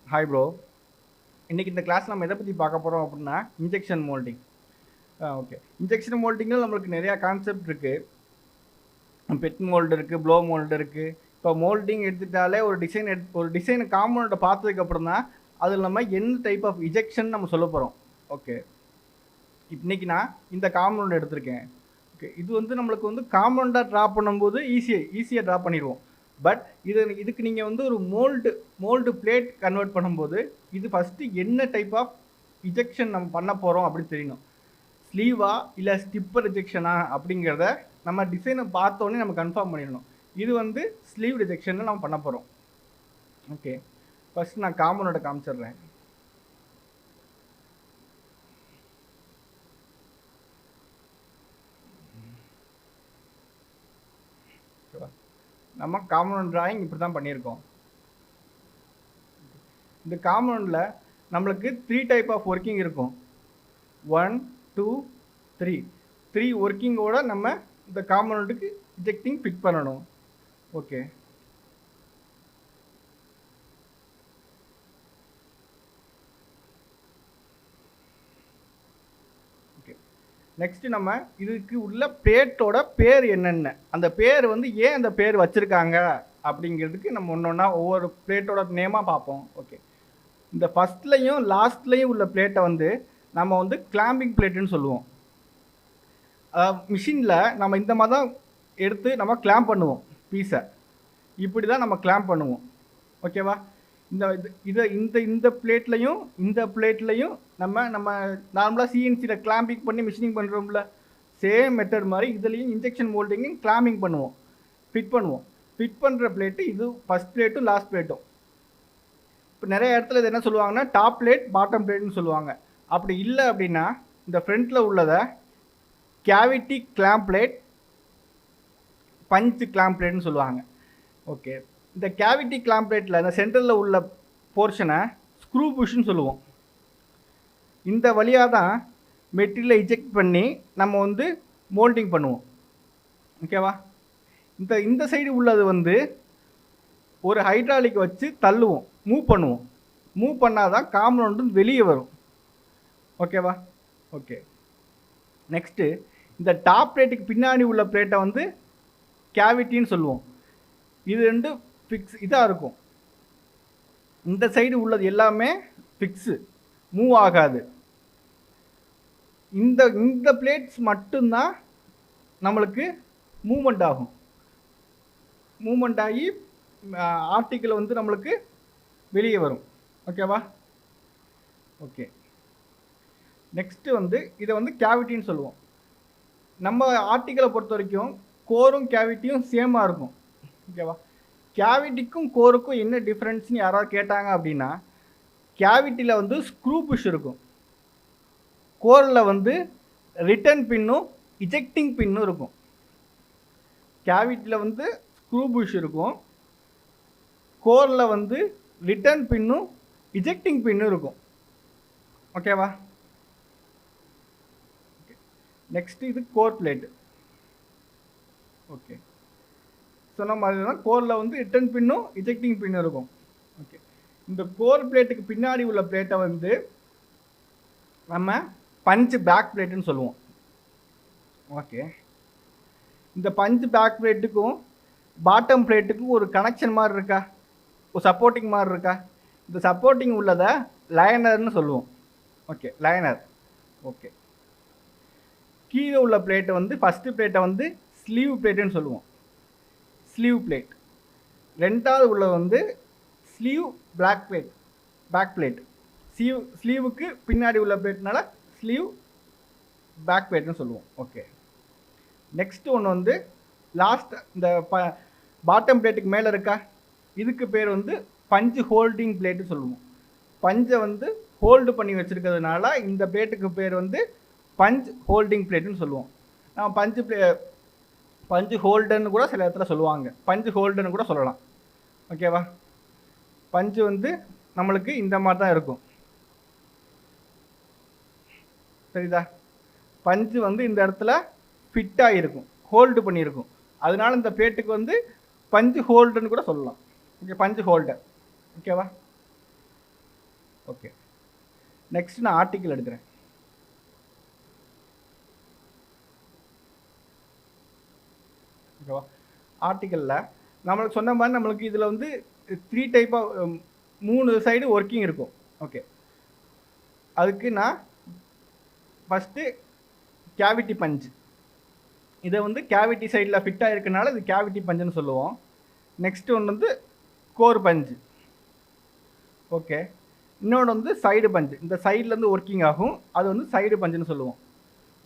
Hi bro. இன்றைக்கி இந்த class நம்ம எதை பற்றி பார்க்க போகிறோம் அப்படின்னா இன்ஜெக்ஷன் மோல்டிங். ஓகே, இன்ஜெக்ஷன் மோல்டிங்கில் நம்மளுக்கு நிறையா கான்செப்ட் இருக்குது. பெட் மோல்டு இருக்குது, ப்ளோ மோல்டு இருக்குது. இப்போ மோல்டிங் எடுத்துட்டாலே ஒரு டிசைன் காம்பவுண்டை பார்த்ததுக்கப்புறம் தான் அதில் நம்ம என்ன டைப் ஆஃப் இன்ஜெக்ஷன் நம்ம சொல்ல போகிறோம். ஓகே, இன்றைக்கி நான் இந்த காம்பவுண்ட் எடுத்திருக்கேன். ஓகே, இது வந்து நம்மளுக்கு வந்து காம்பவுண்டாக ட்ரா பண்ணும்போது ஈஸியாக ட்ரா பண்ணிடுவோம். பட் இதுக்கு நீங்கள் வந்து ஒரு மோல்டு பிளேட் கன்வெர்ட் பண்ணும்போது இது ஃபஸ்ட்டு என்ன டைப் ஆஃப் இன்ஜெக்ஷன் நம்ம பண்ண போகிறோம் அப்படின்னு தெரியணும். ஸ்லீவா இல்லை ஸ்டிப்பர் இன்ஜெக்ஷனா அப்படிங்கிறத நம்ம டிசைனை பார்த்தோன்னே நம்ம கன்ஃபார்ம் பண்ணிடணும். இது வந்து ஸ்லீவ் ரிஜெக்ஷனில் நம்ம பண்ண போகிறோம். ஓகே, ஃபஸ்ட்டு நான் காம்பவுண்டோட காமிச்சிடுறேன். நம்ம காம்பவுண்ட் டிராயிங் இப்படி தான் பண்ணியிருக்கோம். இந்த காம்பவுண்டில் நம்மளுக்கு 3 டைப் ஆஃப் ஒர்க்கிங் இருக்கும். 1 2 3 ஒர்க்கிங்கோட நம்ம இந்த காம்பவுண்டுக்கு இன்ஜெக்டிங் ஃபிட் பண்ணணும். ஓகே, நெக்ஸ்ட் நம்ம இதுக்கு உள்ள பிளேட்டோட பேர் என்னென்ன, அந்த பேர் வந்து ஏன் அந்த பேர் வச்சுருக்காங்க அப்படிங்கிறதுக்கு நம்ம ஒன்றா ஒவ்வொரு பிளேட்டோட நேமாக பார்ப்போம். ஓகே, இந்த ஃபஸ்ட்லேயும் லாஸ்ட்லேயும் உள்ள பிளேட்டை வந்து நம்ம வந்து கிளாம்பிங் பிளேட்டுன்னு சொல்லுவோம். மிஷினில் நம்ம இந்த மாதிரி தான் எடுத்து நம்ம கிளாம்ப் பண்ணுவோம். பீஸை இப்படி தான் நம்ம கிளாம்ப் பண்ணுவோம். ஓகேவா? இந்த பிளேட்லையும் நம்ம நார்மலாக சிஎன்சியில் கிளாம்பிங் பண்ணி மிஷினிங் பண்ணுறோம்ல, சேம் மெத்தட் மாதிரி இதுலேயும் இன்ஜெக்ஷன் மோல்டிங்கும் கிளாம்பிங் பண்ணுவோம், ஃபிட் பண்ணுவோம். ஃபிட் பண்ணுற பிளேட்டு இது ஃபஸ்ட் பிளேட்டும் லாஸ்ட் பிளேட்டும். இப்போ நிறைய இடத்துல இது என்ன சொல்லுவாங்கன்னா டாப் பிளேட் பாட்டம் பிளேட்னு சொல்லுவாங்க. அப்படி இல்லை அப்படின்னா இந்த ஃப்ரண்ட்டில் உள்ளதை cavity clamp plate, punch clamp பிளேட்னு சொல்லுவாங்க. ஓகே, இந்த கேவிட்டி கிளாம்ப் பிளேட்டில் இந்த சென்டரில் உள்ள போர்ஷனை ஸ்க்ரூ புஷ்ன்னு சொல்லுவோம். இந்த வழியாக தான் மெட்டீரியலை இஜெக்ட் பண்ணி நம்ம வந்து மோல்டிங் பண்ணுவோம். ஓகேவா? இந்த சைடு உள்ளது வந்து ஒரு ஹைட்ராலிக் வச்சு தள்ளுவோம், மூவ் பண்ணுவோம். மூவ் பண்ணால் தான் காம்பவுண்ட் வெளியே வரும். ஓகேவா? ஓகே, நெக்ஸ்ட்டு இந்த டாப் பிளேட்டுக்கு பின்னாடி உள்ள பிளேட்டை வந்து கேவிட்டின்னு சொல்லுவோம். இது ரெண்டு ஃபிக்ஸ் இதாக இருக்கும். இந்த சைடு உள்ளது எல்லாமே ஃபிக்ஸு, மூவ் ஆகாது. இந்த பிளேட்ஸ் மட்டும்தான் நம்மளுக்கு மூமெண்ட் ஆகும். மூமெண்ட் ஆகி ஆர்டிக்கிள் வந்து நம்மளுக்கு வெளியே வரும். ஓகேவா? ஓகே, நெக்ஸ்ட்டு வந்து இதை வந்து கேவிட்டின்னு சொல்லுவோம். நம்ம ஆர்டிக்கிளை பொறுத்த வரைக்கும் கோரும் கேவிட்டியும் சேமாக இருக்கும். ஓகேவா? கேவிட்டிக்கும் கோருக்கும் என்ன டிஃப்ரென்ஸ்னு யாராவது கேட்டாங்க அப்படின்னா, கேவிட்டியில் வந்து ஸ்க்ரூ புஷ் இருக்கும், கோரில் வந்து ரிட்டர்ன் பின்னும் இஜெக்டிங் பின்னும் இருக்கும். கேவிட்டியில் வந்து ஸ்க்ரூ புஷ் இருக்கும், கோரில் வந்து ரிட்டர்ன் பின்னும் இஜெக்டிங் பின்னும் இருக்கும். ஓகேவா? நெக்ஸ்ட் இது கோர் பிளேட்டு. ஓகே, சொன்ன மாதிரி தான் கோரில் வந்து ரிட்டர்ன் பின்னும் இஜெக்டிங் பின்னும் இருக்கும். ஓகே, இந்த கோர் பிளேட்டுக்கு பின்னாடி உள்ள பிளேட்டை வந்து நம்ம பஞ்ச் பேக் பிளேட்டுன்னு சொல்லுவோம். ஓகே, இந்த பஞ்ச் பேக் பிளேட்டுக்கும் பாட்டம் பிளேட்டுக்கும் ஒரு கனெக்ஷன் மாதிரி இருக்கா, ஒரு சப்போர்ட்டிங் மாதிரி இருக்கா? இந்த சப்போர்ட்டிங் உள்ளதை லைனர்னு சொல்லுவோம். Okay, liner. ஓகே, கீழே உள்ள பிளேட்டை வந்து ஃபஸ்ட்டு பிளேட்டை வந்து ஸ்லீவ் பிளேட்டுன்னு சொல்லுவோம். Sleeve plate. ரெண்டாவது உள்ள வந்து ஸ்லீவ் பேக் பிளேட். ஸ்லீவுக்கு பின்னாடி உள்ள பிளேட்னால ஸ்லீவ் பேக் பிளேட்னு சொல்லுவோம். ஓகே, நெக்ஸ்ட் ஒன்று வந்து லாஸ்ட் இந்த பாட்டம் பிளேட்டுக்கு மேலே இருக்கா, இதுக்கு பேர் வந்து பஞ்சு ஹோல்டிங் பிளேட்டு சொல்லுவோம். பஞ்சை வந்து ஹோல்டு பண்ணி வச்சுருக்கிறதுனால இந்த பிளேட்டுக்கு பேர் வந்து பஞ்ச் ஹோல்டிங் பிளேட்டுன்னு சொல்லுவோம். நம்ம பஞ்சு ஹோல்டர்னு கூட சில இடத்துல சொல்லுவாங்க, பஞ்சு ஹோல்டர்னு கூட சொல்லலாம். ஓகேவா? பஞ்சு வந்து நம்மளுக்கு இந்த மாதிரி தான் இருக்கும். சரிதா? பஞ்சு வந்து இந்த இடத்துல ஃபிட்டாக இருக்கும், ஹோல்டு பண்ணியிருக்கும். அதனால இந்த பிளேட்டுக்கு வந்து பஞ்சு ஹோல்டர்னு கூட சொல்லலாம். ஓகே, பஞ்சு ஹோல்டர். ஓகேவா? ஓகே, நெக்ஸ்ட் நான் ஆர்டிக்கல் எடுக்கிறேன். ஓகேவா? ஆர்டிக்கலில் நம்மளுக்கு சொன்ன மாதிரி நம்மளுக்கு இதில் வந்து 3 டைப் ஆஃப் 3 சைடு ஒர்க்கிங் இருக்கும். ஓகே, அதுக்கு நான் ஃபஸ்ட்டு கேவிட்டி பஞ்ச், இதை வந்து கேவிட்டி சைடில் ஃபிட் ஆகிருக்கனால இது கேவிட்டி பஞ்சுன்னு சொல்லுவோம். நெக்ஸ்ட்டு ஒன்று வந்து கோர் பஞ்சு. ஓகே, இன்னொன்று வந்து சைடு பஞ்சு, இந்த சைட்லேருந்து ஒர்க்கிங் ஆகும், அது வந்து சைடு பஞ்சுன்னு சொல்லுவோம்.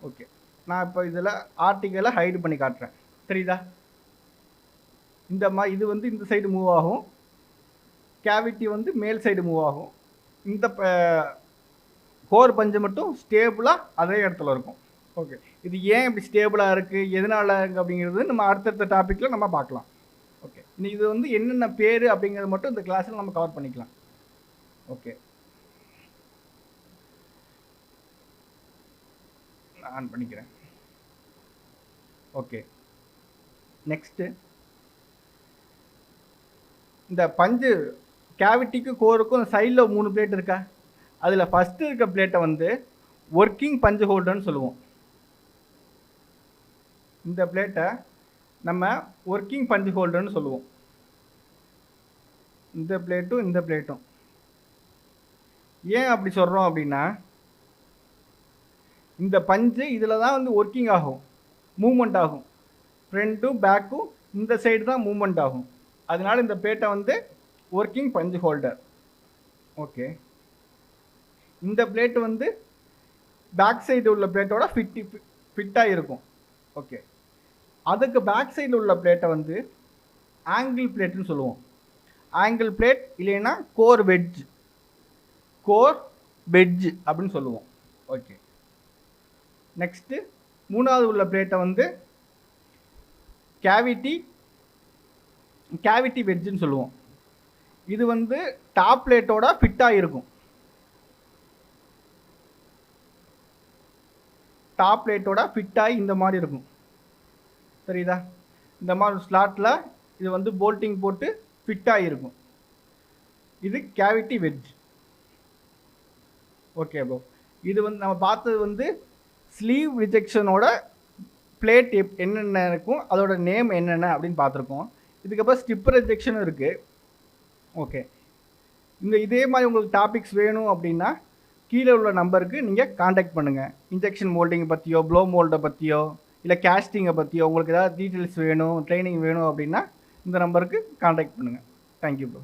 ஓகே, நான் இப்போ இதில் ஆர்டிக்கலை ஹைடு பண்ணி காட்டுறேன். தெரியுதா? இந்த மாதிரி இது வந்து இந்த சைடு மூவ் ஆகும், கேவிட்டி வந்து மேல் சைடு மூவ் ஆகும். இந்த கோர் பஞ்சு மட்டும் ஸ்டேபிளாக அதே இடத்துல இருக்கும். ஓகே, இது ஏன் இப்படி ஸ்டேபிளாக இருக்குது, எதனால அப்படிங்கிறது நம்ம அடுத்தடுத்த டாப்பிக்கில் நம்ம பார்க்கலாம். ஓகே, இனி இது வந்து என்னென்ன பேர் அப்படிங்கிறது மட்டும் இந்த கிளாஸில் நம்ம கவர் பண்ணிக்கலாம். ஓகே, நான் ஆன் பண்ணிக்கிறேன். ஓகே, நெக்ஸ்ட்டு இந்த பஞ்சு கேவிட்டிக்கு கோருக்கும் சைடில் 3 பிளேட் இருக்கா, அதில் ஃபஸ்ட்டு இருக்க பிளேட்டை வந்து ஒர்க்கிங் பஞ்சு ஹோல்டர்னு சொல்லுவோம். இந்த பிளேட்டை நம்ம ஒர்க்கிங் பஞ்சு ஹோல்டர்னு சொல்லுவோம். இந்த பிளேட்டும் இந்த பிளேட்டும் ஏன் அப்படி சொல்கிறோம் அப்படின்னா, இந்த பஞ்சு இதில் தான் வந்து ஒர்க்கிங் ஆகும், மூமெண்ட் ஆகும், ஃப்ரண்ட்டும் பேக்கும் இந்த சைடு தான் மூமெண்ட் ஆகும். அதனால இந்த பிளேட்டை வந்து ஒர்க்கிங் பஞ்சு ஹோல்டர். ஓகே, இந்த பிளேட்டு வந்து பேக் சைடு உள்ள பிளேட்டோட ஃபிட்டாக இருக்கும். ஓகே, அதுக்கு பேக் சைடில் உள்ள பிளேட்டை வந்து ஆங்கிள் பிளேட்டுன்னு சொல்லுவோம். ஆங்கிள் பிளேட் இல்லைன்னா கோர் வெட்ஜ், கோர் வெட்ஜ் அப்படின்னு சொல்லுவோம். ஓகே, நெக்ஸ்ட்டு மூணாவது உள்ள பிளேட்டை வந்து கேவிட்டி வெட்ஜுன்னு சொல்லுவோம். இது வந்து டாப் பிளேட்டோட ஃபிட்டாக இருக்கும். டாப் பிளேட்டோட ஃபிட்டாகி இந்த மாதிரி இருக்கும். சரிதா? இந்த மாதிரி ஸ்லாட்டில் இது வந்து போல்ட்டிங் போட்டு ஃபிட்டாக இருக்கும். இது கேவிட்டி வெட்ஜ். ஓகே ப்ரோ, இது வந்து நம்ம பார்த்தது வந்து ஸ்லீவ் ரிஜெக்ஷனோட பிளேட் என்னென்ன இருக்கும், அதோட நேம் என்னென்ன அப்படின்னு பார்த்துருக்கோம். இதுக்கப்புறம் ஸ்டிப் ரிஜெக்ஷனும் இருக்குது. ஓகே, இதே மாதிரி உங்களுக்கு டாபிக்ஸ் வேணும் அப்படின்னா கீழே உள்ள நம்பருக்கு நீங்கள் காண்டாக்ட் பண்ணுங்கள். இன்ஜெக்ஷன் மோல்டிங்கை பற்றியோ, ப்ளோ மோல்டை பற்றியோ, இல்லை கேஸ்டிங்கை பற்றியோ உங்களுக்கு ஏதாவது டீட்டெயில்ஸ் வேணும், ட்ரைனிங் வேணும் அப்படின்னா இந்த நம்பருக்கு காண்டாக்ட் பண்ணுங்கள். Thank you bro.